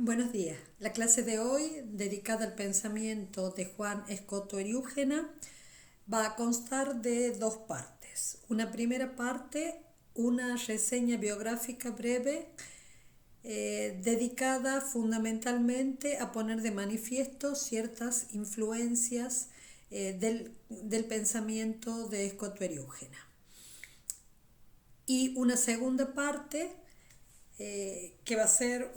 Buenos días. La clase de hoy, dedicada al pensamiento de Juan Escoto Eriúgena, va a constar de dos partes. Una primera parte, una reseña biográfica breve, dedicada fundamentalmente a poner de manifiesto ciertas influencias del pensamiento de Escoto Eriúgena. Y una segunda parte, que va a ser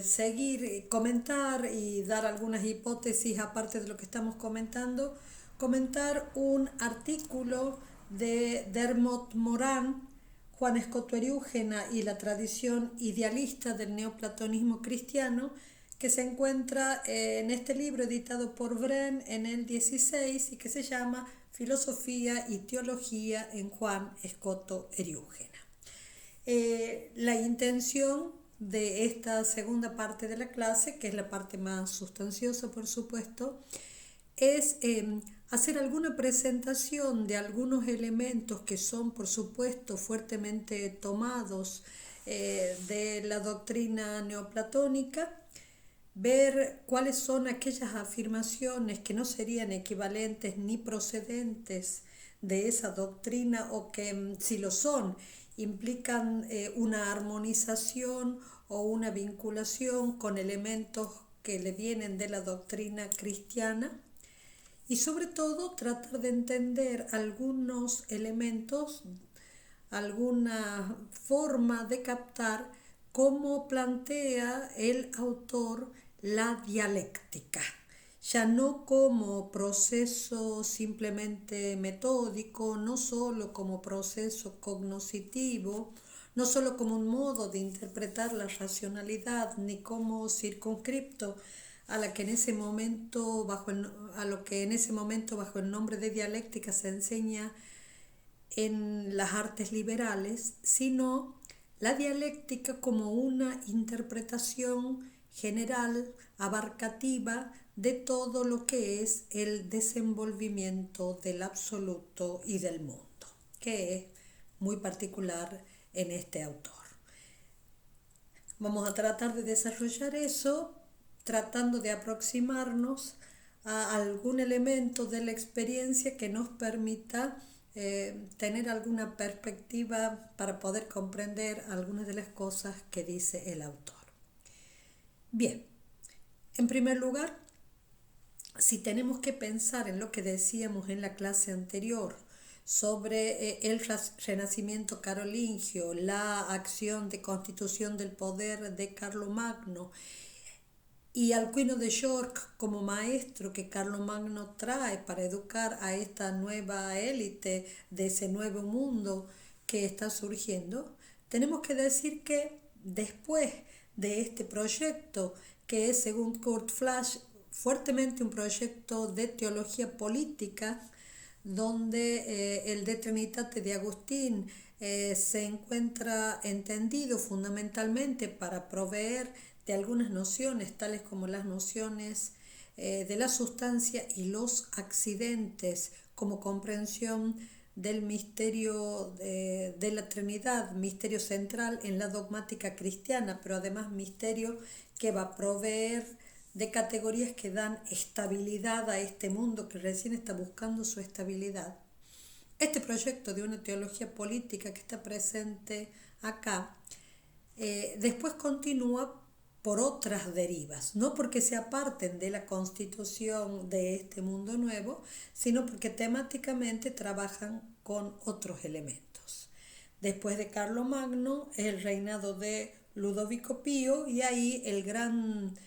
seguir, comentar y dar algunas hipótesis aparte de lo que estamos comentando, comentar un artículo de Dermot Moran, Juan Escoto Eriúgena y la tradición idealista del neoplatonismo cristiano, que se encuentra en este libro editado por Bren en el 16 y que se llama Filosofía y Teología en Juan Escoto Eriúgena. La intención de esta segunda parte de la clase, que es la parte más sustanciosa por supuesto, es hacer alguna presentación de algunos elementos que son por supuesto fuertemente tomados de la doctrina neoplatónica, ver cuáles son aquellas afirmaciones que no serían equivalentes ni procedentes de esa doctrina o que si lo son implican una armonización o una vinculación con elementos que le vienen de la doctrina cristiana, y sobre todo tratar de entender algunos elementos, alguna forma de captar cómo plantea el autor la dialéctica, ya no como proceso simplemente metódico, no solo como proceso cognoscitivo, no solo como un modo de interpretar la racionalidad, ni como circunscripto a lo que en ese momento bajo el nombre de dialéctica se enseña en las artes liberales, sino la dialéctica como una interpretación general, abarcativa de todo lo que es el desenvolvimiento del absoluto y del mundo, que es muy particular en este autor. Vamos a tratar de desarrollar eso tratando de aproximarnos a algún elemento de la experiencia que nos permita tener alguna perspectiva para poder comprender algunas de las cosas que dice el autor. Bien, en primer lugar, si tenemos que pensar en lo que decíamos en la clase anterior sobre el renacimiento carolingio, la acción de constitución del poder de Carlomagno y Alcuino de York como maestro que Carlomagno trae para educar a esta nueva élite de ese nuevo mundo que está surgiendo, tenemos que decir que después de este proyecto, que es según Kurt Flasch fuertemente un proyecto de teología política, donde el De Trinitate de Agustín se encuentra entendido fundamentalmente para proveer de algunas nociones, tales como las nociones de la sustancia y los accidentes, como comprensión del misterio de la Trinidad, misterio central en la dogmática cristiana, pero además misterio que va a proveer de categorías que dan estabilidad a este mundo que recién está buscando su estabilidad. Este proyecto de una teología política que está presente acá, después continúa por otras derivas, no porque se aparten de la constitución de este mundo nuevo, sino porque temáticamente trabajan con otros elementos. Después de Carlomagno, el reinado de Ludovico Pío, y ahí el gran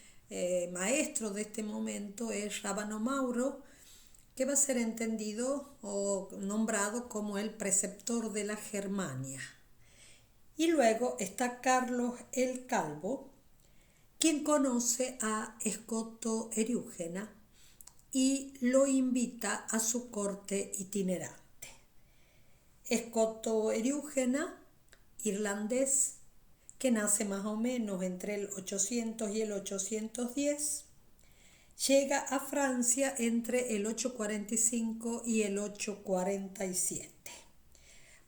maestro de este momento es Rábano Mauro, que va a ser entendido o nombrado como el preceptor de la Germania. Y luego está Carlos el Calvo, quien conoce a Escoto Eriúgena y lo invita a su corte itinerante. Escoto Eriúgena, irlandés, que nace más o menos entre el 800 y el 810, llega a Francia entre el 845 y el 847.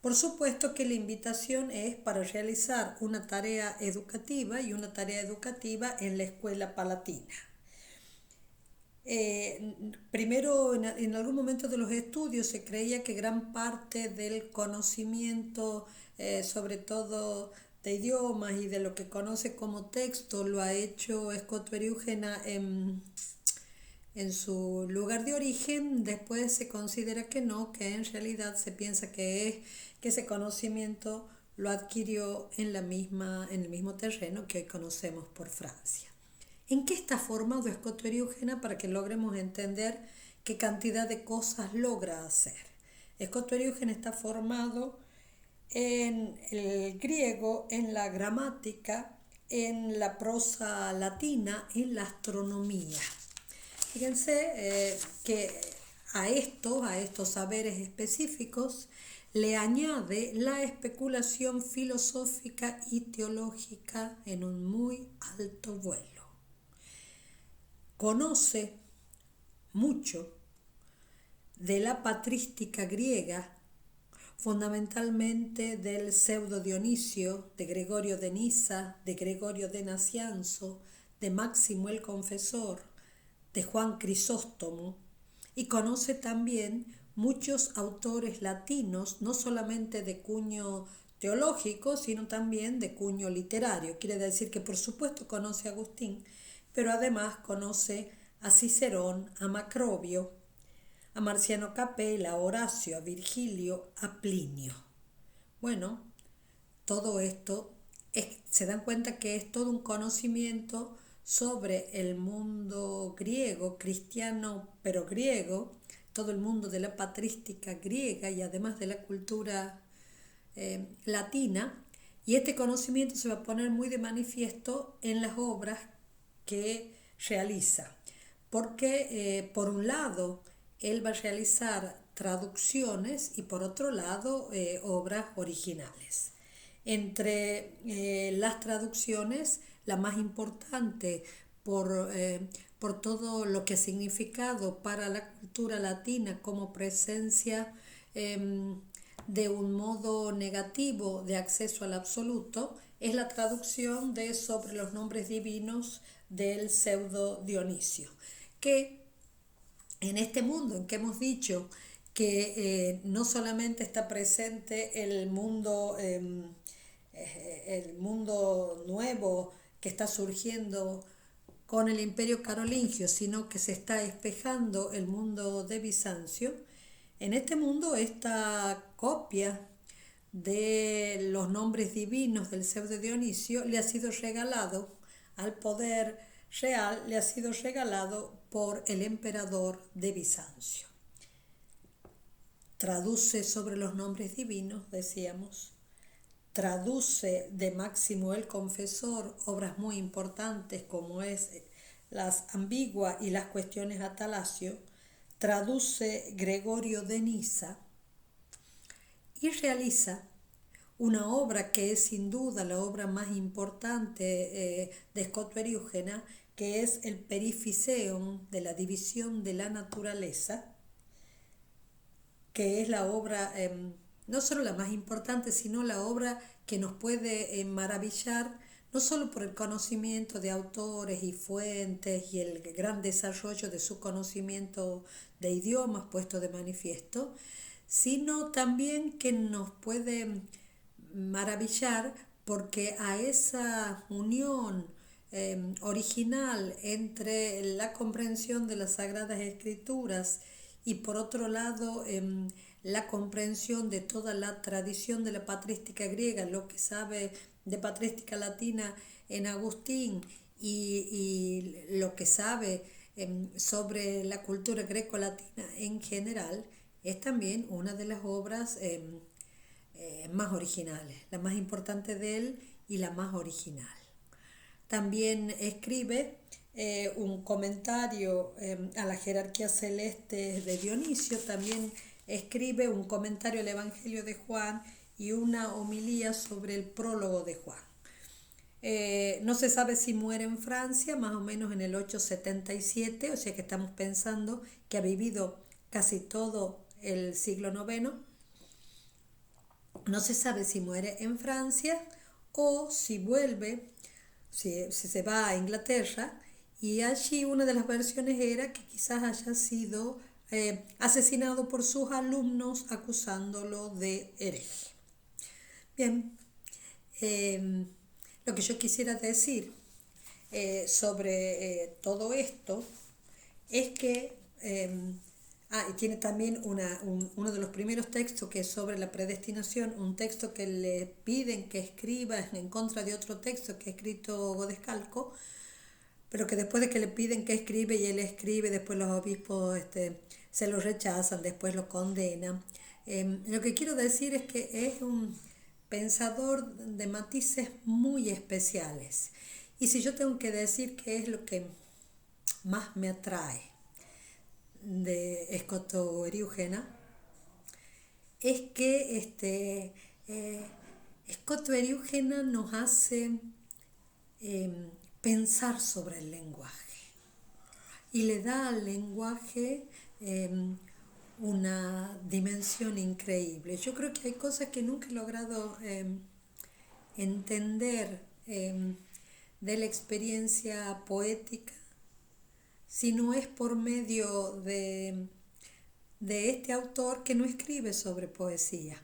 Por supuesto que la invitación es para realizar una tarea educativa y una tarea educativa en la Escuela Palatina. Primero, en algún momento de los estudios se creía que gran parte del conocimiento, sobre todo de idiomas y de lo que conoce como texto, lo ha hecho Scott Veriúgena en su lugar de origen. Después se considera que no, que en realidad se piensa que ese conocimiento lo adquirió en el mismo terreno que hoy conocemos por Francia. ¿En qué está formado Scott Veriúgena para que logremos entender qué cantidad de cosas logra hacer? Scott Veriúgena está formado en el griego, en la gramática, en la prosa latina, en la astronomía. Fíjense que a estos saberes específicos, le añade la especulación filosófica y teológica en un muy alto vuelo. Conoce mucho de la patrística griega, fundamentalmente del pseudo Dionisio, de Gregorio de Nisa, de Gregorio de Nacianzo, de Máximo el Confesor, de Juan Crisóstomo, y conoce también muchos autores latinos, no solamente de cuño teológico, sino también de cuño literario. Quiere decir que por supuesto conoce a Agustín, pero además conoce a Cicerón, a Macrobio, a Marciano Capella, a Horacio, a Virgilio, a Plinio. Bueno, todo esto se dan cuenta que es todo un conocimiento sobre el mundo griego, cristiano pero griego, todo el mundo de la patrística griega y además de la cultura latina, y este conocimiento se va a poner muy de manifiesto en las obras que realiza, porque por un lado él va a realizar traducciones y por otro lado obras originales. Entre las traducciones, la más importante por todo lo que ha significado para la cultura latina como presencia de un modo negativo de acceso al absoluto, es la traducción de Sobre los nombres divinos del pseudo Dionisio, que en este mundo en que hemos dicho que no solamente está presente el mundo nuevo que está surgiendo con el Imperio Carolingio, sino que se está espejando el mundo de Bizancio. En este mundo, esta copia de los nombres divinos del pseudo Dionisio le ha sido regalado al poder real, le ha sido regalado por el emperador de Bizancio. Traduce sobre los nombres divinos, decíamos, traduce de Máximo el Confesor obras muy importantes como es las Ambigua y las Cuestiones a Talasio, traduce Gregorio de Nisa y realiza una obra que es sin duda la obra más importante de Scott Veriúgena, que es el Periphyseion de la división de la naturaleza, que es la obra no solo la más importante, sino la obra que nos puede maravillar, no solo por el conocimiento de autores y fuentes y el gran desarrollo de su conocimiento de idiomas puesto de manifiesto, sino también que nos puede maravillar porque a esa unión original entre la comprensión de las Sagradas Escrituras y por otro lado la comprensión de toda la tradición de la patrística griega, lo que sabe de patrística latina en Agustín y lo que sabe sobre la cultura greco-latina en general, es también una de las obras más originales, la más importante de él y la más original. También escribe un comentario a la jerarquía celeste de Dionisio, también escribe un comentario al Evangelio de Juan y una homilía sobre el prólogo de Juan. No se sabe si muere en Francia, más o menos en el 877, o sea que estamos pensando que ha vivido casi todo el siglo IX. No se sabe si muere en Francia o si vuelve, si se va a Inglaterra, y allí una de las versiones era que quizás haya sido asesinado por sus alumnos acusándolo de hereje. Bien, eh, lo que yo quisiera decir sobre todo esto es que y tiene también uno de los primeros textos que es sobre la predestinación, un texto que le piden que escriba en contra de otro texto que ha escrito Godescalco, pero que después de que le piden que escribe y él escribe, después los obispos se lo rechazan, después lo condenan. Lo que quiero decir es que es un pensador de matices muy especiales. Y si yo tengo que decir qué es lo que más me atrae de Escoto Eriugena, es que Escoto Eriugena nos hace pensar sobre el lenguaje y le da al lenguaje una dimensión increíble. Yo creo que hay cosas que nunca he logrado entender de la experiencia poética, si no es por medio de este autor que no escribe sobre poesía,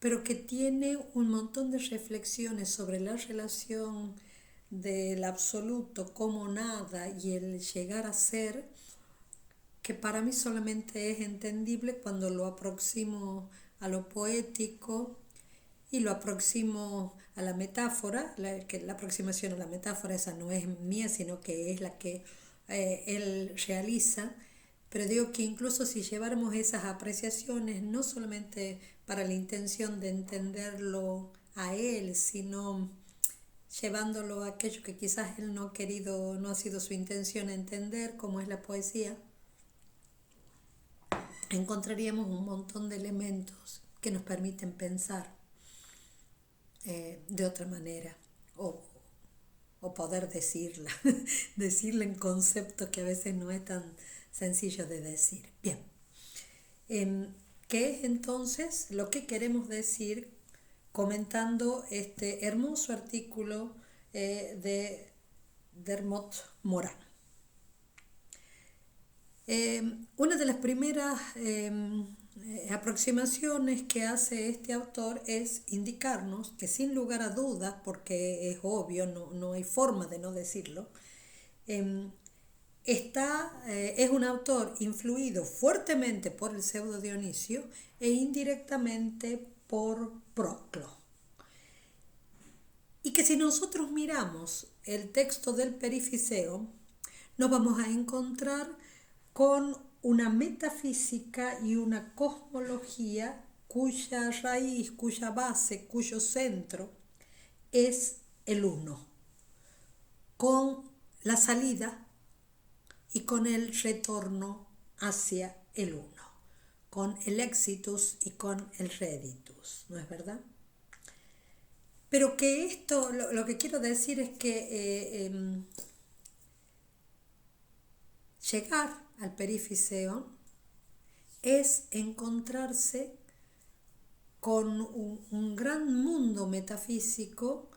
pero que tiene un montón de reflexiones sobre la relación del absoluto como nada y el llegar a ser, que para mí solamente es entendible cuando lo aproximo a lo poético y lo aproximo a la metáfora, que la aproximación a la metáfora esa no es mía, sino que es la que él realiza. Pero digo que incluso si lleváramos esas apreciaciones, no solamente para la intención de entenderlo a él, sino llevándolo a aquello que quizás él no ha querido, no ha sido su intención entender, como es la poesía, encontraríamos un montón de elementos que nos permiten pensar de otra manera o poder decirla, decirla en conceptos que a veces no es tan sencillo de decir. Bien, ¿qué es entonces lo que queremos decir comentando este hermoso artículo de Dermot Moran? Una de las primeras aproximaciones que hace este autor es indicarnos que sin lugar a dudas, porque es obvio, no hay forma de no decirlo, es un autor influido fuertemente por el pseudo Dionisio e indirectamente por Proclo. Y que si nosotros miramos el texto del Perifiseo, nos vamos a encontrar con una metafísica y una cosmología cuya raíz, cuya base, cuyo centro es el uno, con la salida y con el retorno hacia el uno, con el exitus y con el reditus, ¿no es verdad? Pero que esto, lo que quiero decir es que llegar al Perifiseo es encontrarse con un gran mundo metafísico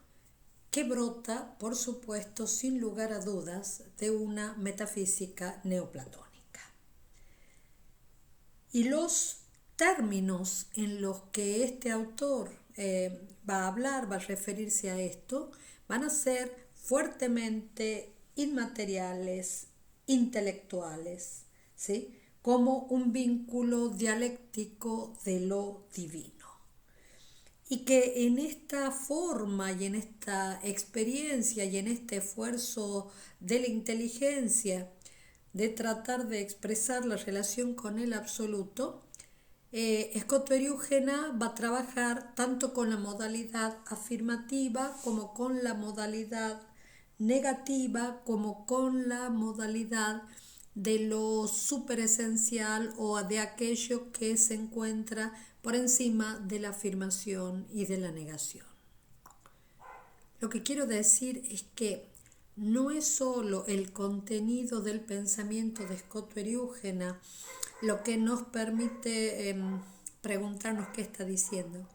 que brota, por supuesto, sin lugar a dudas, de una metafísica neoplatónica. Y los términos en los que este autor va a hablar, va a referirse a esto, van a ser fuertemente inmateriales, intelectuales, ¿sí? Como un vínculo dialéctico de lo divino. Y que en esta forma y en esta experiencia y en este esfuerzo de la inteligencia de tratar de expresar la relación con el absoluto, Escoto Eriugena va a trabajar tanto con la modalidad afirmativa como con la modalidad negativa, como con la modalidad de lo superesencial o de aquello que se encuentra por encima de la afirmación y de la negación. Lo que quiero decir es que no es solo el contenido del pensamiento de Escoto Eriugena lo que nos permite preguntarnos qué está diciendo,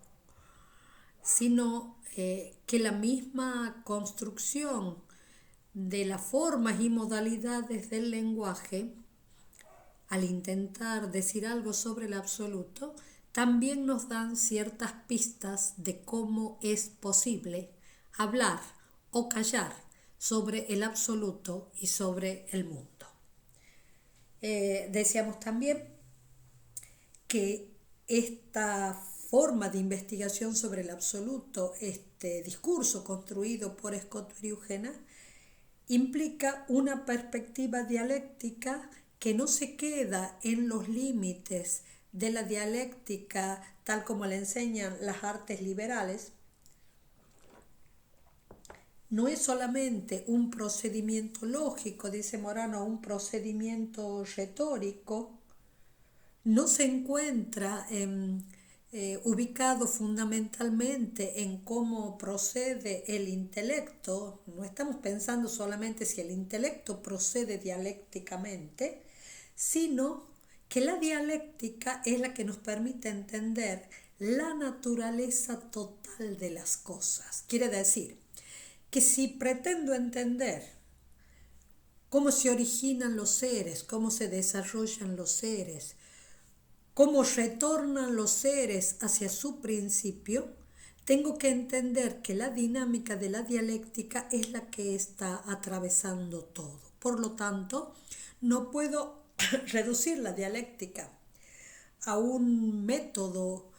sino que la misma construcción de las formas y modalidades del lenguaje, al intentar decir algo sobre el absoluto, también nos dan ciertas pistas de cómo es posible hablar o callar sobre el absoluto y sobre el mundo. Decíamos también que esta forma de investigación sobre el absoluto, este discurso construido por Scott y Eugena, implica una perspectiva dialéctica que no se queda en los límites de la dialéctica tal como la enseñan las artes liberales. No es solamente un procedimiento lógico, dice Morano, un procedimiento retórico, no se encuentra ubicado fundamentalmente en cómo procede el intelecto. No estamos pensando solamente si el intelecto procede dialécticamente, sino que la dialéctica es la que nos permite entender la naturaleza total de las cosas. Quiere decir que si pretendo entender cómo se originan los seres, cómo se desarrollan los seres, cómo retornan los seres hacia su principio, tengo que entender que la dinámica de la dialéctica es la que está atravesando todo. Por lo tanto, no puedo reducir la dialéctica a un método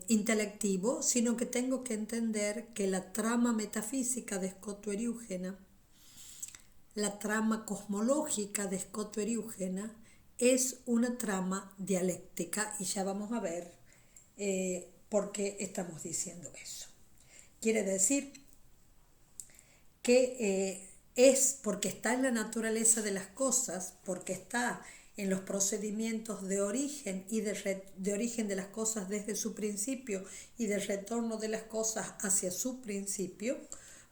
intelectivo, sino que tengo que entender que la trama metafísica de Scott y Eugena, la trama cosmológica de Scott y Eugena, es una trama dialéctica, y ya vamos a ver por qué estamos diciendo eso. Quiere decir que es porque está en la naturaleza de las cosas, porque está en los procedimientos de origen y de origen de las cosas desde su principio y de retorno de las cosas hacia su principio.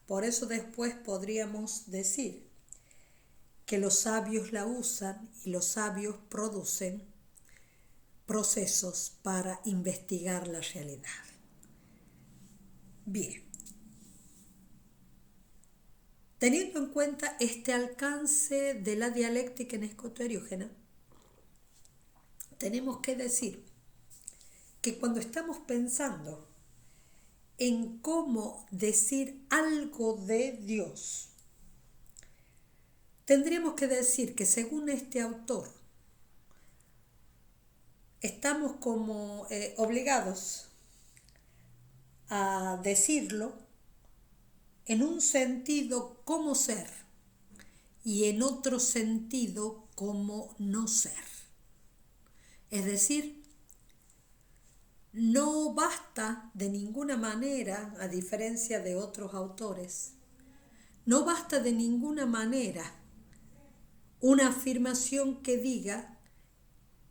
Por eso después podríamos decir que los sabios la usan y los sabios producen procesos para investigar la realidad. Bien. Teniendo en cuenta este alcance de la dialéctica en Scott y Eugena, tenemos que decir que cuando estamos pensando en cómo decir algo de Dios, tendríamos que decir que según este autor, estamos como obligados a decirlo en un sentido como ser y en otro sentido como no ser. Es decir, no basta de ninguna manera, a diferencia de otros autores, no basta de ninguna manera una afirmación que diga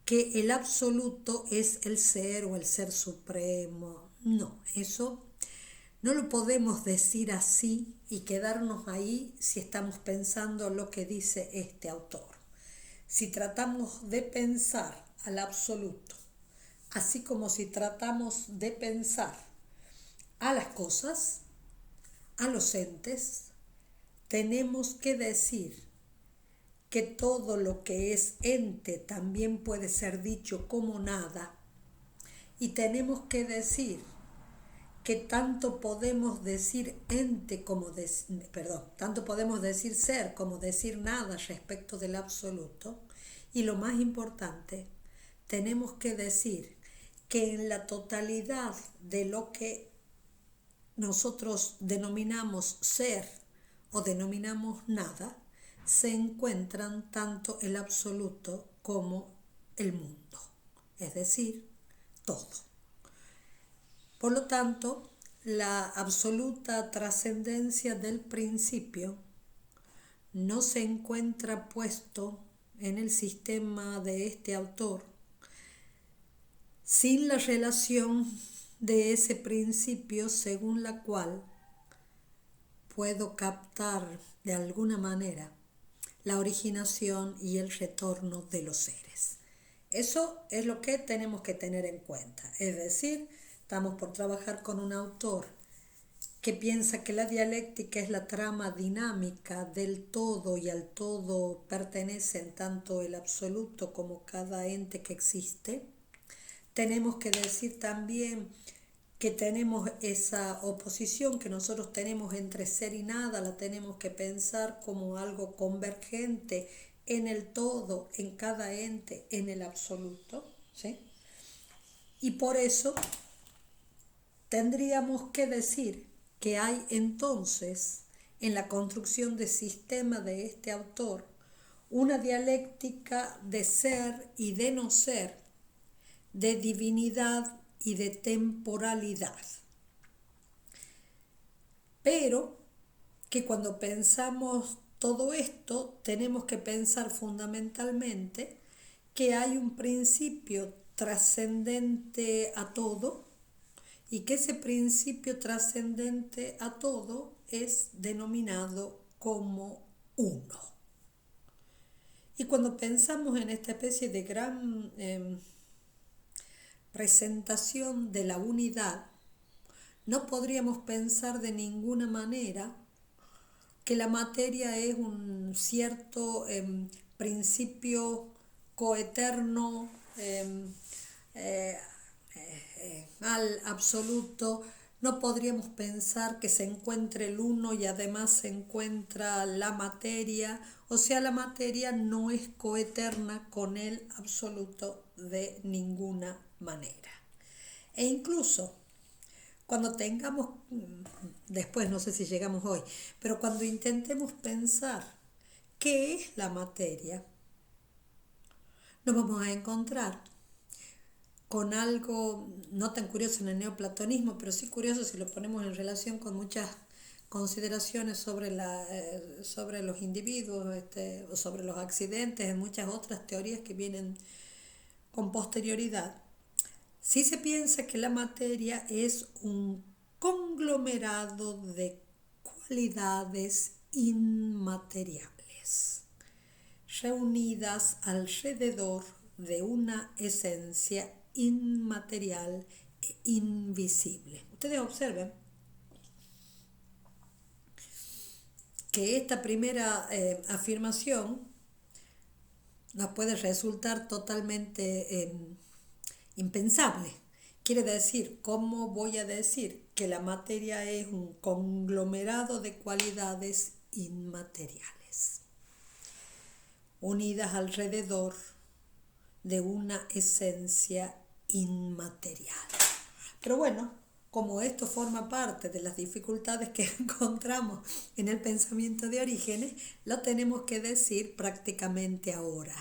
que el absoluto es el ser o el ser supremo. No, eso no lo podemos decir así y quedarnos ahí si estamos pensando lo que dice este autor. Si tratamos de pensar al absoluto, así como si tratamos de pensar a las cosas, a los entes, tenemos que decir que todo lo que es ente también puede ser dicho como nada, y tenemos que decir que tanto podemos decir ente como tanto podemos decir ser como decir nada respecto del absoluto, y lo más importante, tenemos que decir que en la totalidad de lo que nosotros denominamos ser o denominamos nada, se encuentran tanto el absoluto como el mundo, es decir, todo. Por lo tanto, la absoluta trascendencia del principio no se encuentra puesto en el sistema de este autor sin la relación de ese principio según la cual puedo captar de alguna manera la originación y el retorno de los seres. Eso es lo que tenemos que tener en cuenta, es decir, estamos por trabajar con un autor que piensa que la dialéctica es la trama dinámica del todo y al todo pertenecen tanto el absoluto como cada ente que existe, tenemos que decir también que tenemos esa oposición que nosotros tenemos entre ser y nada, la tenemos que pensar como algo convergente en el todo, en cada ente, en el absoluto, ¿sí? Y por eso tendríamos que decir que hay entonces en la construcción de sistema de este autor una dialéctica de ser y de no ser, de divinidad y de temporalidad. Pero que cuando pensamos todo esto tenemos que pensar fundamentalmente que hay un principio trascendente a todo y que ese principio trascendente a todo es denominado como uno. Y cuando pensamos en esta especie de gran presentación de la unidad, no podríamos pensar de ninguna manera que la materia es un cierto principio coeterno al absoluto. No podríamos pensar que se encuentre el uno y además se encuentra la materia, o sea, la materia no es coeterna con el absoluto de ninguna manera. E incluso cuando tengamos, después no sé si llegamos hoy, pero cuando intentemos pensar qué es la materia, nos vamos a encontrar con algo no tan curioso en el neoplatonismo, pero sí curioso si lo ponemos en relación con muchas consideraciones sobre los individuos, o sobre los accidentes, en muchas otras teorías que vienen con posterioridad. Si se piensa que la materia es un conglomerado de cualidades inmateriales, reunidas alrededor de una esencia inmaterial e invisible. Ustedes observen que esta primera afirmación nos puede resultar totalmente impensable. Quiere decir, ¿cómo voy a decir que la materia es un conglomerado de cualidades inmateriales, unidas alrededor de una esencia inmaterial? Pero bueno, como esto forma parte de las dificultades que encontramos en el pensamiento de Orígenes, lo tenemos que decir prácticamente ahora.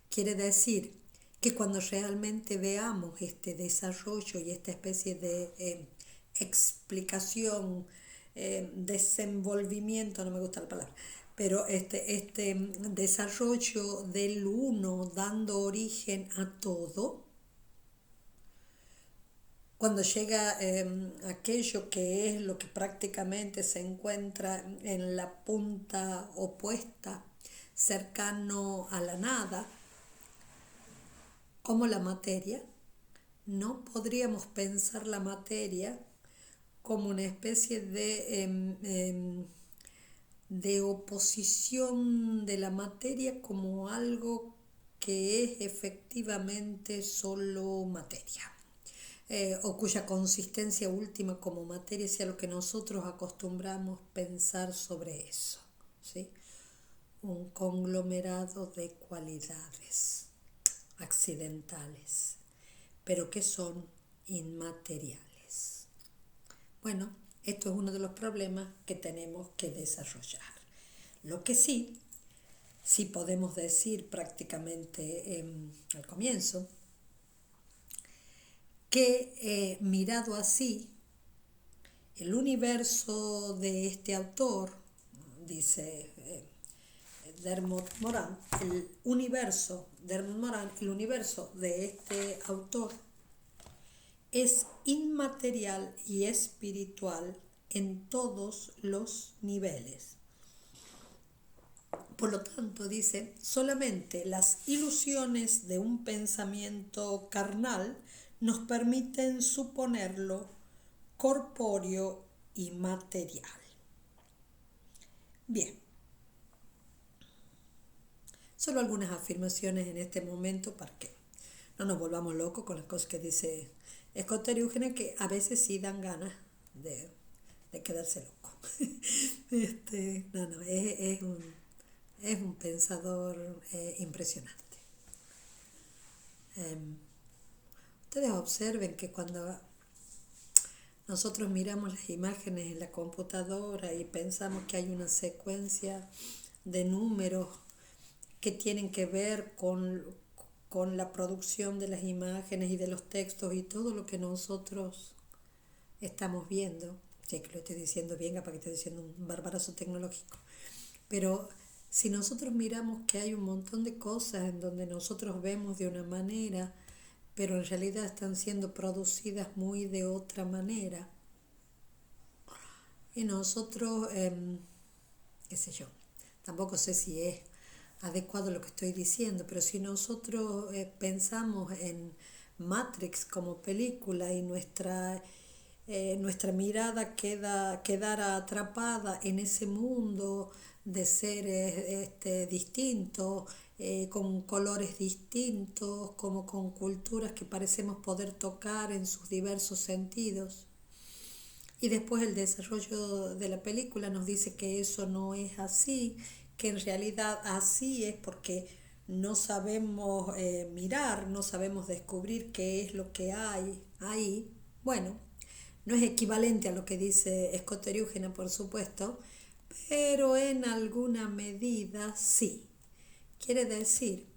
Quiere decir que cuando realmente veamos este desarrollo y esta especie de explicación, desenvolvimiento, no me gusta la palabra, pero este desarrollo del uno dando origen a todo, cuando llega aquello que es lo que prácticamente se encuentra en la punta opuesta, cercano a la nada, como la materia, no podríamos pensar la materia como una especie de oposición de la materia como algo que es efectivamente solo materia, o cuya consistencia última como materia sea lo que nosotros acostumbramos pensar sobre eso, ¿sí? Un conglomerado de cualidades accidentales, pero que son inmateriales. Bueno, esto es uno de los problemas que tenemos que desarrollar. Lo que sí podemos decir prácticamente al comienzo, que mirado así, el universo de este autor, dice Dermot Moran, el universo de este autor es inmaterial y espiritual en todos los niveles. Por lo tanto, dice, solamente las ilusiones de un pensamiento carnal nos permiten suponerlo corpóreo y material. Bien, solo algunas afirmaciones en este momento para que no nos volvamos locos con las cosas que dice Scott Eriúgena, que a veces sí dan ganas de quedarse loco. No, es un pensador impresionante. Ustedes observen que cuando nosotros miramos las imágenes en la computadora y pensamos que hay una secuencia de números que tienen que ver con la producción de las imágenes y de los textos y todo lo que nosotros estamos viendo. Sé que lo estoy diciendo bien, para que estoy diciendo un barbarazo tecnológico. Pero si nosotros miramos que hay un montón de cosas en donde nosotros vemos de una manera, pero en realidad están siendo producidas muy de otra manera, y nosotros, qué sé yo, tampoco sé si es adecuado lo que estoy diciendo, pero si nosotros pensamos en Matrix como película y nuestra mirada quedara atrapada en ese mundo de seres distintos, con colores distintos, como con culturas que parecemos poder tocar en sus diversos sentidos. Y después el desarrollo de la película nos dice que eso no es así, que en realidad así es porque no sabemos mirar, no sabemos descubrir qué es lo que hay ahí. Bueno, no es equivalente a lo que dice Scott Eriúgena, por supuesto, pero en alguna medida sí. Quiere decir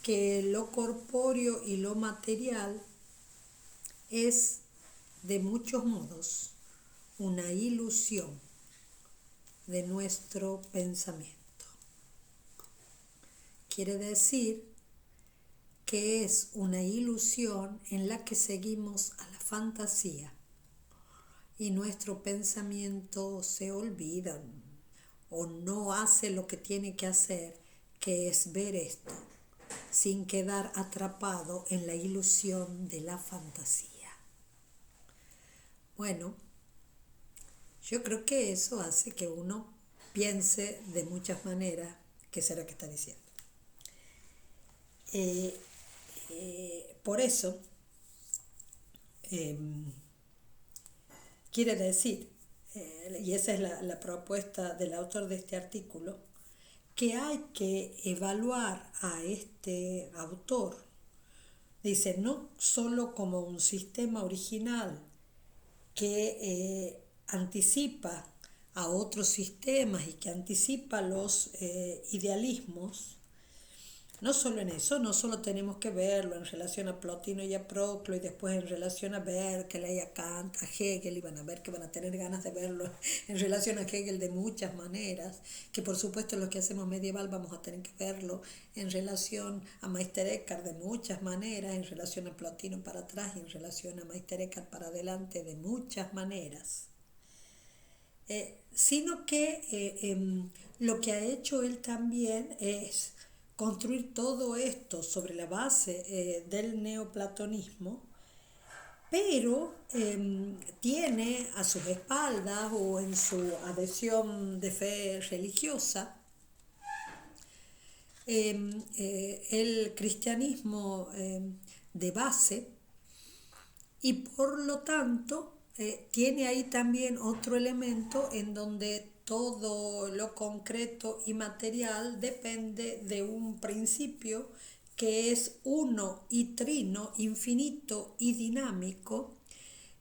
que lo corpóreo y lo material es de muchos modos una ilusión de nuestro pensamiento. Quiere decir que es una ilusión en la que seguimos a la fantasía y nuestro pensamiento se olvida o no hace lo que tiene que hacer, que es ver esto, sin quedar atrapado en la ilusión de la fantasía. Bueno, yo creo que eso hace que uno piense de muchas maneras qué será que está diciendo. Por eso, quiere decir, y esa es la propuesta del autor de este artículo, que hay que evaluar a este autor, dice, no solo como un sistema original que anticipa a otros sistemas y que anticipa los idealismos. No solo en eso, no solo tenemos que verlo en relación a Plotino y a Proclo y después en relación a Berkeley, a Kant, a Hegel, y van a ver que van a tener ganas de verlo en relación a Hegel de muchas maneras, que por supuesto los que hacemos medieval vamos a tener que verlo en relación a Meister Eckhart de muchas maneras, en relación a Plotino para atrás y en relación a Meister Eckhart para adelante de muchas maneras. Sino que lo que ha hecho él también es construir todo esto sobre la base del neoplatonismo, pero tiene a sus espaldas o en su adhesión de fe religiosa el cristianismo de base, y por lo tanto tiene ahí también otro elemento en donde todo lo concreto y material depende de un principio que es uno y trino, infinito y dinámico,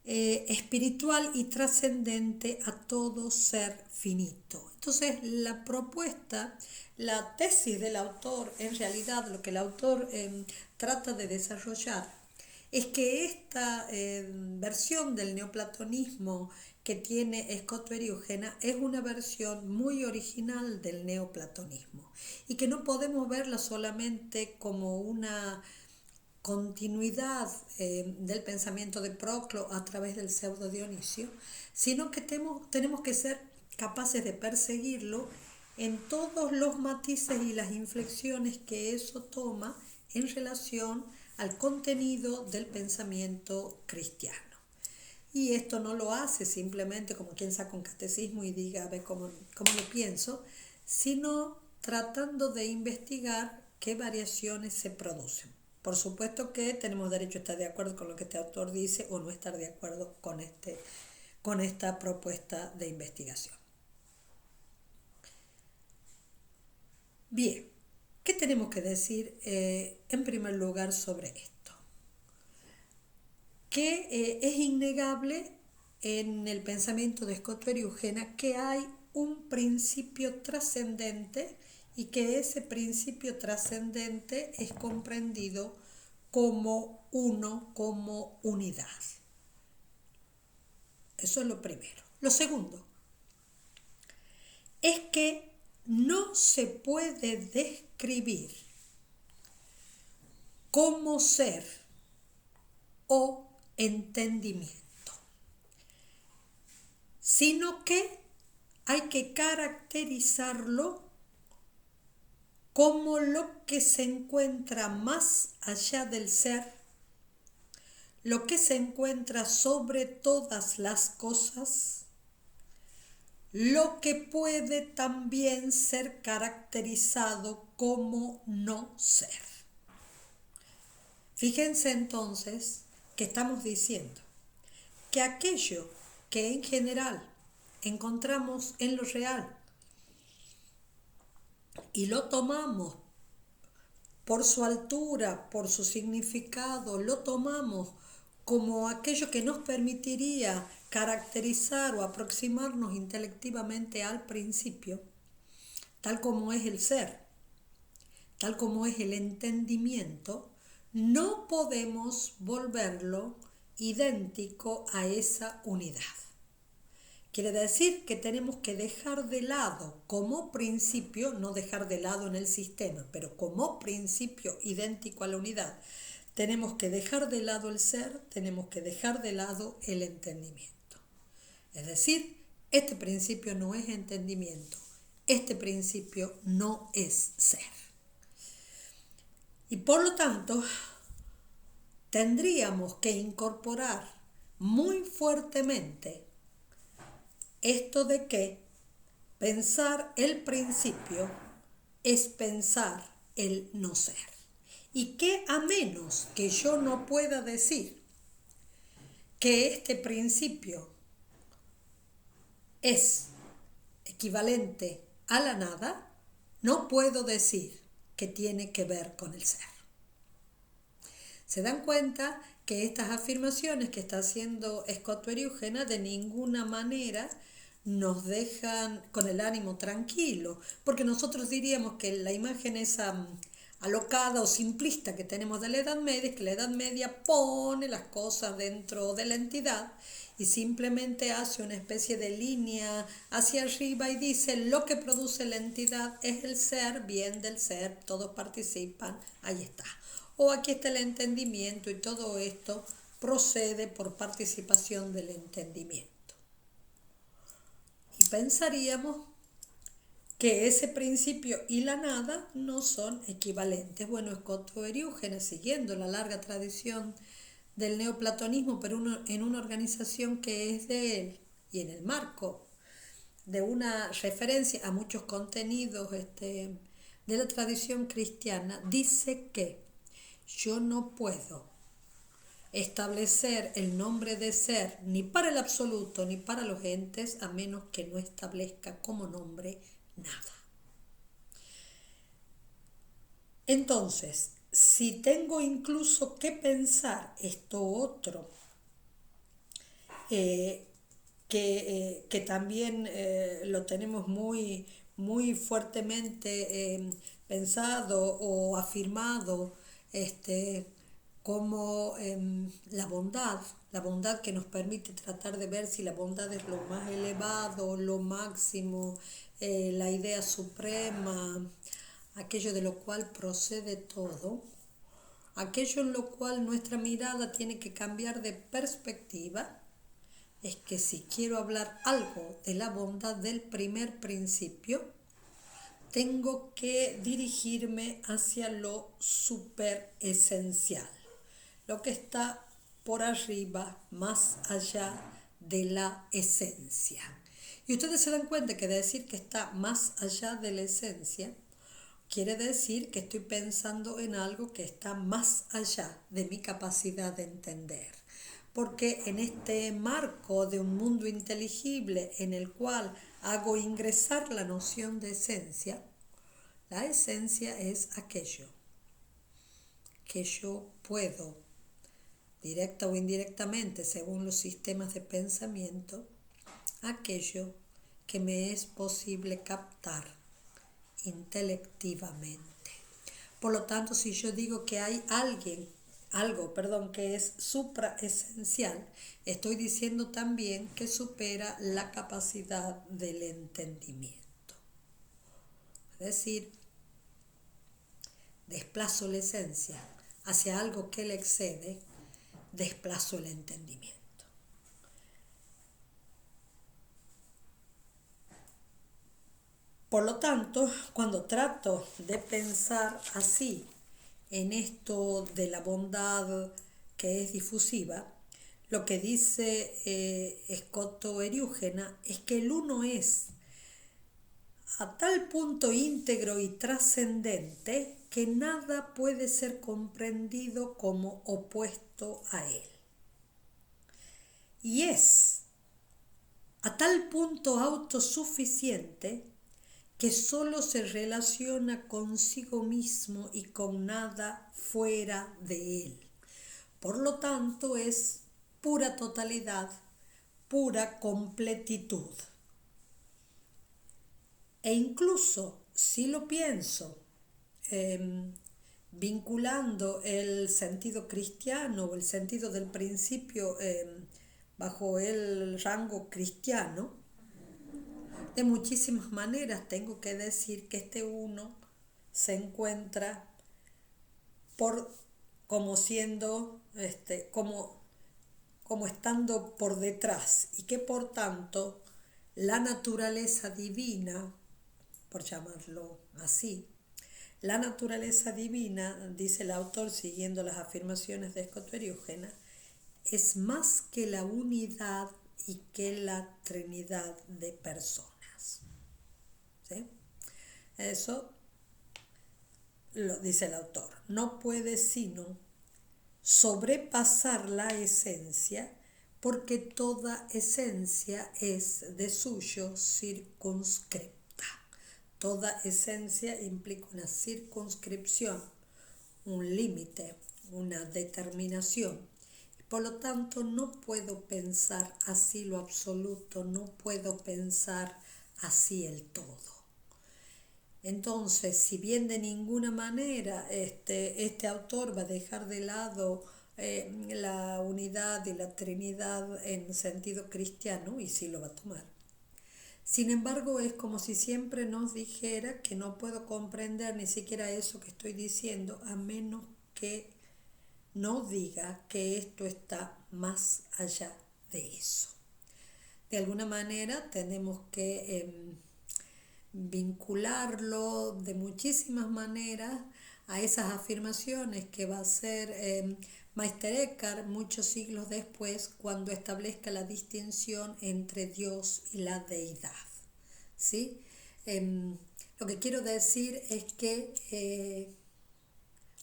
espiritual y trascendente a todo ser finito. Entonces la propuesta, la tesis del autor, en realidad lo que el autor trata de desarrollar es que esta versión del neoplatonismo que tiene Scott Eriúgena es una versión muy original del neoplatonismo y que no podemos verla solamente como una continuidad del pensamiento de Proclo a través del pseudo Dionisio, sino que tenemos que ser capaces de perseguirlo en todos los matices y las inflexiones que eso toma en relación al contenido del pensamiento cristiano. Y esto no lo hace simplemente como quien saca un catecismo y diga a ver cómo lo pienso, sino tratando de investigar qué variaciones se producen. Por supuesto que tenemos derecho a estar de acuerdo con lo que este autor dice o no estar de acuerdo con esta propuesta de investigación. Bien, ¿qué tenemos que decir en primer lugar sobre esto? Que es innegable en el pensamiento de Scott y Eugena que hay un principio trascendente y que ese principio trascendente es comprendido como uno, como unidad. Eso es lo primero. Lo segundo es que no se puede describir como ser o entendimiento, sino que hay que caracterizarlo como lo que se encuentra más allá del ser, lo que se encuentra sobre todas las cosas, lo que puede también ser caracterizado como no ser. Fíjense entonces que estamos diciendo que aquello que en general encontramos en lo real y lo tomamos por su altura, por su significado, lo tomamos como aquello que nos permitiría caracterizar o aproximarnos intelectivamente al principio, tal como es el ser, tal como es el entendimiento, no podemos volverlo idéntico a esa unidad. Quiere decir que tenemos que dejar de lado como principio, no dejar de lado en el sistema, pero como principio idéntico a la unidad, tenemos que dejar de lado el ser, tenemos que dejar de lado el entendimiento. Es decir, este principio no es entendimiento, este principio no es ser. Y por lo tanto, tendríamos que incorporar muy fuertemente esto de que pensar el principio es pensar el no ser. Y que a menos que yo no pueda decir que este principio es equivalente a la nada, no puedo decir que tiene que ver con el ser. ¿Se dan cuenta que estas afirmaciones que está haciendo Scott y Eugena de ninguna manera nos dejan con el ánimo tranquilo? Porque nosotros diríamos que la imagen esa alocada o simplista que tenemos de la Edad Media es que la Edad Media pone las cosas dentro de la entidad y simplemente hace una especie de línea hacia arriba y dice lo que produce la entidad es el ser, bien del ser, todos participan, ahí está. O aquí está el entendimiento y todo esto procede por participación del entendimiento. Y pensaríamos que ese principio y la nada no son equivalentes. Bueno, Scott y Eugena, siguiendo la larga tradición del neoplatonismo, pero en una organización que es de él y en el marco de una referencia a muchos contenidos de la tradición cristiana, dice que yo no puedo establecer el nombre de ser ni para el absoluto ni para los entes a menos que no establezca como nombre nada. Entonces, si tengo incluso que pensar esto otro, que también lo tenemos muy, muy fuertemente pensado o afirmado, como la bondad que nos permite tratar de ver si la bondad es lo más elevado, lo máximo, la idea suprema, aquello de lo cual procede todo, aquello en lo cual nuestra mirada tiene que cambiar de perspectiva, es que si quiero hablar algo de la bondad del primer principio, tengo que dirigirme hacia lo super esencial. lo que está por arriba, más allá de la esencia. Y ustedes se dan cuenta que decir que está más allá de la esencia quiere decir que estoy pensando en algo que está más allá de mi capacidad de entender. Porque en este marco de un mundo inteligible en el cual hago ingresar la noción de esencia, la esencia es aquello que yo puedo, directa o indirectamente, según los sistemas de pensamiento, aquello que me es posible captar intelectivamente. Por lo tanto, si yo digo que hay algo que es supraesencial, estoy diciendo también que supera la capacidad del entendimiento. Es decir, desplazo la esencia hacia algo que le excede, desplazo el entendimiento. Por lo tanto, cuando trato de pensar así en esto de la bondad que es difusiva, lo que dice Scotto Eriúgena es que el uno es a tal punto íntegro y trascendente que nada puede ser comprendido como opuesto a él. Y es a tal punto autosuficiente que solo se relaciona consigo mismo y con nada fuera de él. Por lo tanto, es pura totalidad, pura completitud. E incluso, si lo pienso, vinculando el sentido cristiano o el sentido del principio bajo el rango cristiano, de muchísimas maneras tengo que decir que este uno se encuentra como siendo, como estando por detrás, y que por tanto la naturaleza divina, por llamarlo así, la naturaleza divina, dice el autor siguiendo las afirmaciones de Scotto Eriúgena, es más que la unidad y que la trinidad de personas. ¿Sí? Eso lo dice el autor. No puede sino sobrepasar la esencia, porque toda esencia es de suyo circunscripta. Toda esencia implica una circunscripción, un límite, una determinación. Por lo tanto, no puedo pensar así lo absoluto, no puedo pensar así el todo. Entonces, si bien de ninguna manera este autor va a dejar de lado la unidad y la Trinidad en sentido cristiano, y sí lo va a tomar, sin embargo, es como si siempre nos dijera que no puedo comprender ni siquiera eso que estoy diciendo, a menos que no diga que esto está más allá de eso. De alguna manera tenemos que vincularlo de muchísimas maneras a esas afirmaciones que va a hacer Meister Eckhart muchos siglos después, cuando establezca la distinción entre Dios y la deidad. ¿Sí? Lo que quiero decir es que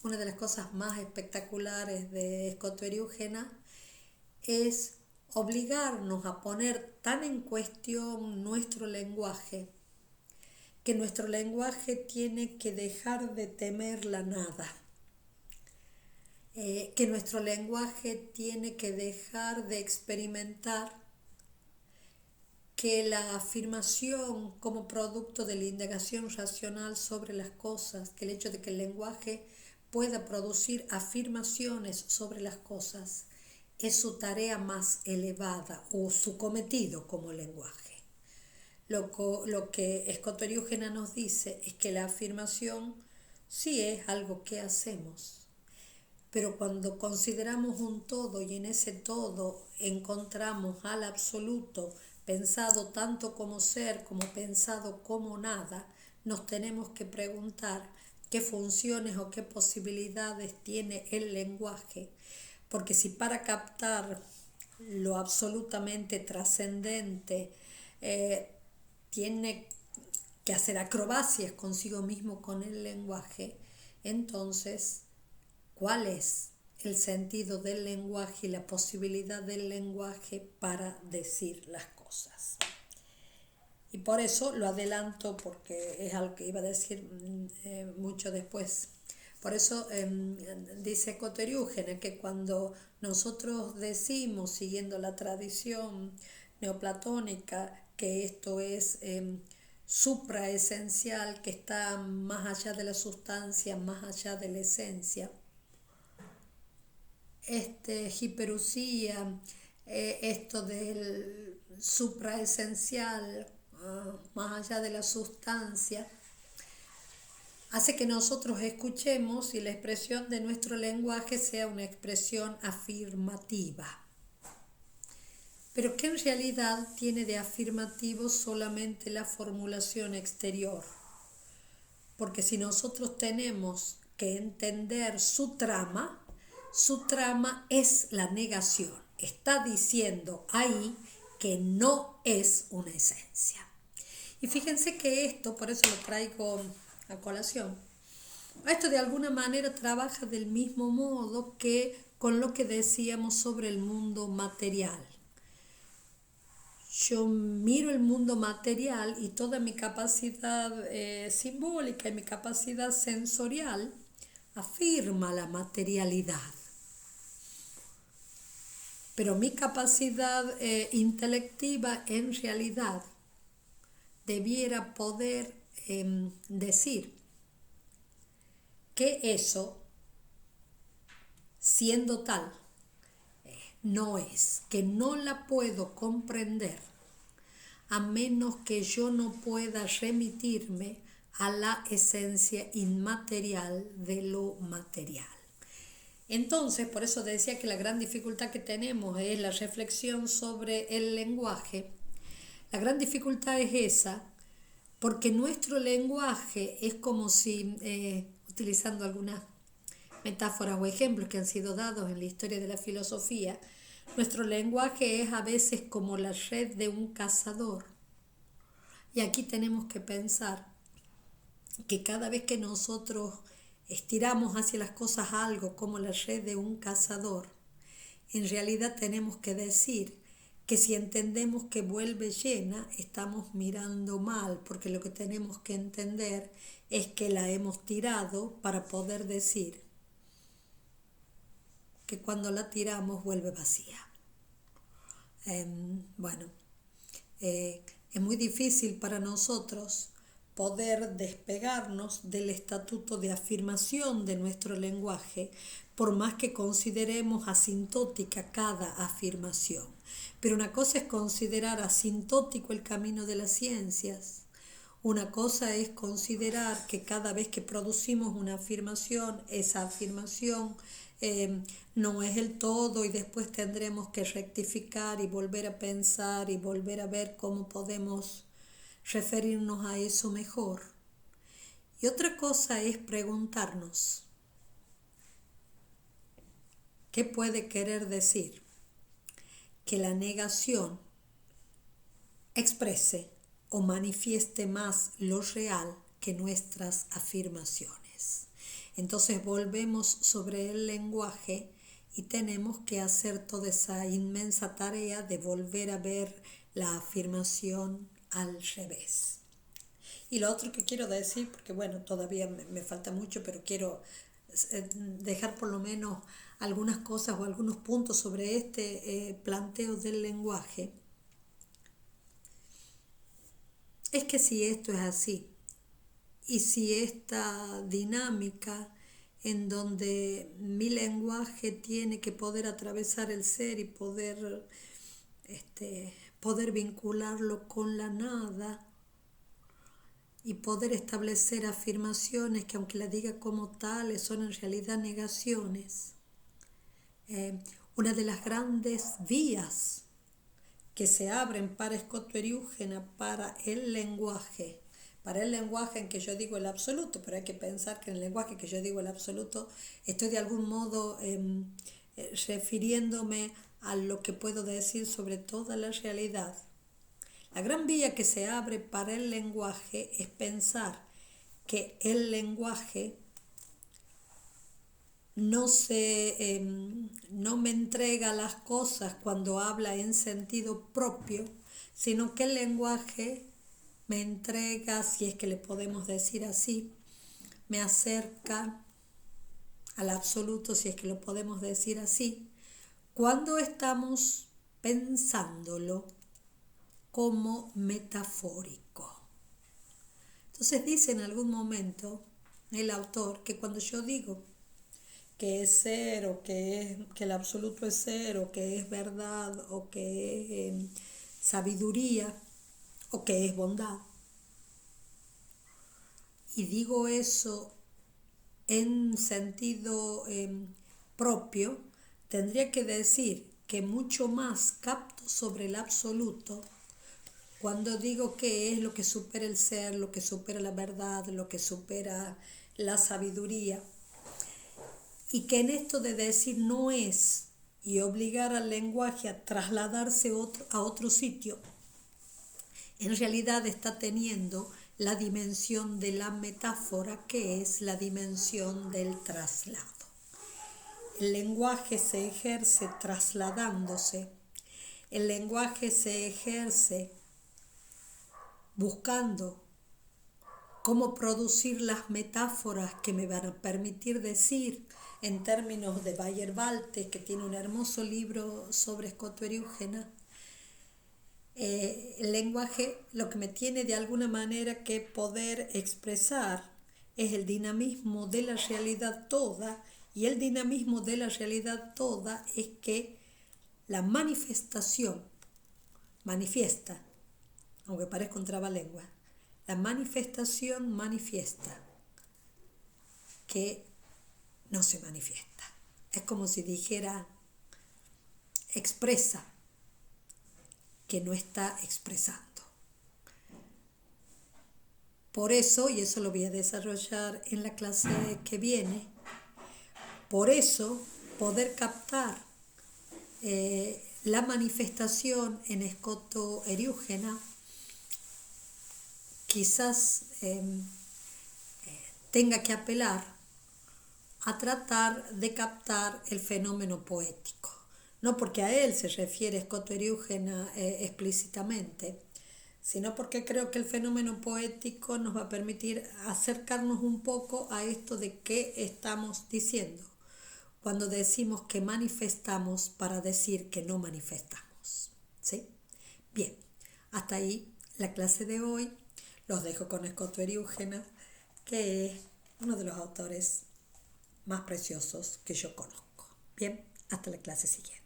una de las cosas más espectaculares de Scotto Eriúgena es obligarnos a poner tan en cuestión nuestro lenguaje, que nuestro lenguaje tiene que dejar de temer la nada, que nuestro lenguaje tiene que dejar de experimentar que la afirmación como producto de la indagación racional sobre las cosas, que el hecho de que el lenguaje pueda producir afirmaciones sobre las cosas, es su tarea más elevada o su cometido como lenguaje. Lo que Scotto Eriúgena nos dice es que la afirmación sí es algo que hacemos, pero cuando consideramos un todo y en ese todo encontramos al absoluto, pensado tanto como ser como pensado como nada, nos tenemos que preguntar qué funciones o qué posibilidades tiene el lenguaje Porque si para captar lo absolutamente trascendente tiene que hacer acrobacias consigo mismo con el lenguaje, entonces, ¿cuál es el sentido del lenguaje y la posibilidad del lenguaje para decir las cosas? Y por eso lo adelanto porque es algo que iba a decir mucho después. Por eso dice Coteriúgena que cuando nosotros decimos, siguiendo la tradición neoplatónica, que esto es supraesencial, que está más allá de la sustancia, más allá de la esencia, hiperusía, esto del supraesencial, más allá de la sustancia, hace que nosotros escuchemos y la expresión de nuestro lenguaje sea una expresión afirmativa, pero que en realidad tiene de afirmativo solamente la formulación exterior, porque si nosotros tenemos que entender su trama es la negación, está diciendo ahí que no es una esencia. Y fíjense que esto, por eso lo traigo a colación, esto de alguna manera trabaja del mismo modo que con lo que decíamos sobre el mundo material. Yo miro el mundo material y toda mi capacidad simbólica y mi capacidad sensorial afirma la materialidad. Pero mi capacidad intelectiva en realidad debiera poder decir que eso, siendo tal, no es, que no la puedo comprender a menos que yo no pueda remitirme a la esencia inmaterial de lo material. Entonces, por eso decía que la gran dificultad que tenemos es la reflexión sobre el lenguaje. La gran dificultad es esa, porque nuestro lenguaje es como si, utilizando algunas metáforas o ejemplos que han sido dados en la historia de la filosofía, nuestro lenguaje es a veces como la red de un cazador. Y aquí tenemos que pensar que cada vez que nosotros estiramos hacia las cosas algo como la red de un cazador, en realidad tenemos que decir que si entendemos que vuelve llena, estamos mirando mal, porque lo que tenemos que entender es que la hemos tirado para poder decir que cuando la tiramos vuelve vacía. Es muy difícil para nosotros poder despegarnos del estatuto de afirmación de nuestro lenguaje, por más que consideremos asintótica cada afirmación. Pero una cosa es considerar asintótico el camino de las ciencias. Una cosa es considerar que cada vez que producimos una afirmación, esa afirmación no es el todo y después tendremos que rectificar y volver a pensar y volver a ver cómo podemos referirnos a eso mejor. Y otra cosa es preguntarnos, ¿qué puede querer decir que la negación exprese o manifieste más lo real que nuestras afirmaciones? Entonces volvemos sobre el lenguaje y tenemos que hacer toda esa inmensa tarea de volver a ver la afirmación al revés. Y lo otro que quiero decir, porque todavía me falta mucho, pero quiero dejar por lo menos algunas cosas o algunos puntos sobre este planteo del lenguaje, es que si esto es así, y si esta dinámica en donde mi lenguaje tiene que poder atravesar el ser y poder vincularlo con la nada y poder establecer afirmaciones que aunque las diga como tales son en realidad negaciones, una de las grandes vías que se abren para Scoto-Eriúgena para el lenguaje en que yo digo el absoluto, pero hay que pensar que en el lenguaje que yo digo el absoluto estoy de algún modo refiriéndome a lo que puedo decir sobre toda la realidad. La gran vía que se abre para el lenguaje es pensar que el lenguaje no me entrega las cosas cuando habla en sentido propio, sino que el lenguaje me entrega, si es que le podemos decir así, me acerca al absoluto, si es que lo podemos decir así, cuando estamos pensándolo como metafórico. Entonces dice en algún momento el autor que cuando yo digo que es ser, o que el absoluto es ser, o que es verdad, o que es sabiduría, o que es bondad, y digo eso en sentido propio, tendría que decir que mucho más capto sobre el absoluto cuando digo que es lo que supera el ser, lo que supera la verdad, lo que supera la sabiduría, y que en esto de decir no es y obligar al lenguaje a trasladarse a otro sitio, en realidad está teniendo la dimensión de la metáfora, que es la dimensión del traslado. El lenguaje se ejerce trasladándose, el lenguaje se ejerce buscando cómo producir las metáforas que me van a permitir decir, en términos de Bayer Waltes, que tiene un hermoso libro sobre escotoeriúgena, el lenguaje lo que me tiene de alguna manera que poder expresar es el dinamismo de la realidad toda, y el dinamismo de la realidad toda es que la manifestación manifiesta, aunque parezca un trabalengua, la manifestación manifiesta que no se manifiesta. Es como si dijera expresa que no está expresando. Por eso, y eso lo voy a desarrollar en la clase que viene, por eso poder captar la manifestación en escotoeriúgena quizás tenga que apelar a tratar de captar el fenómeno poético. No porque a él se refiere escotoeriúgena explícitamente, sino porque creo que el fenómeno poético nos va a permitir acercarnos un poco a esto de qué estamos diciendo cuando decimos que manifestamos para decir que no manifestamos. ¿Sí? Bien, hasta ahí la clase de hoy. Los dejo con escotoeriúgena, que es uno de los autores más preciosos que yo conozco. Bien, hasta la clase siguiente.